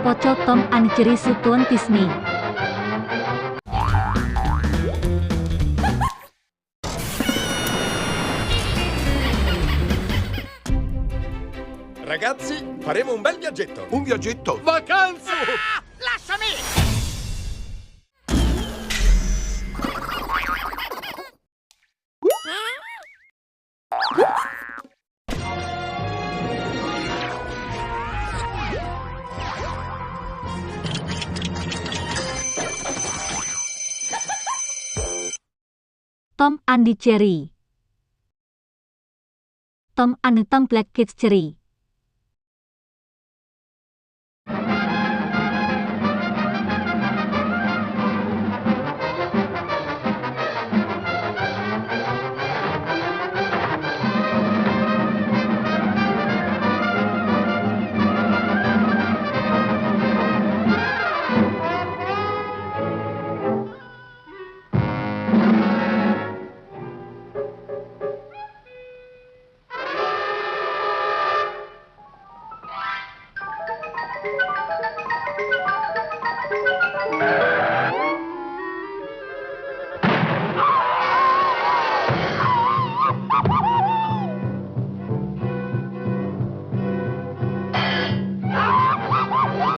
Pocong Tom and Jerry Sutuan Disney. Ragazzi, faremo un bel viaggetto. Un viaggetto? Vacanze! Lasciami! Tom and Jerry. Tom and Tom Black Kids Jerry.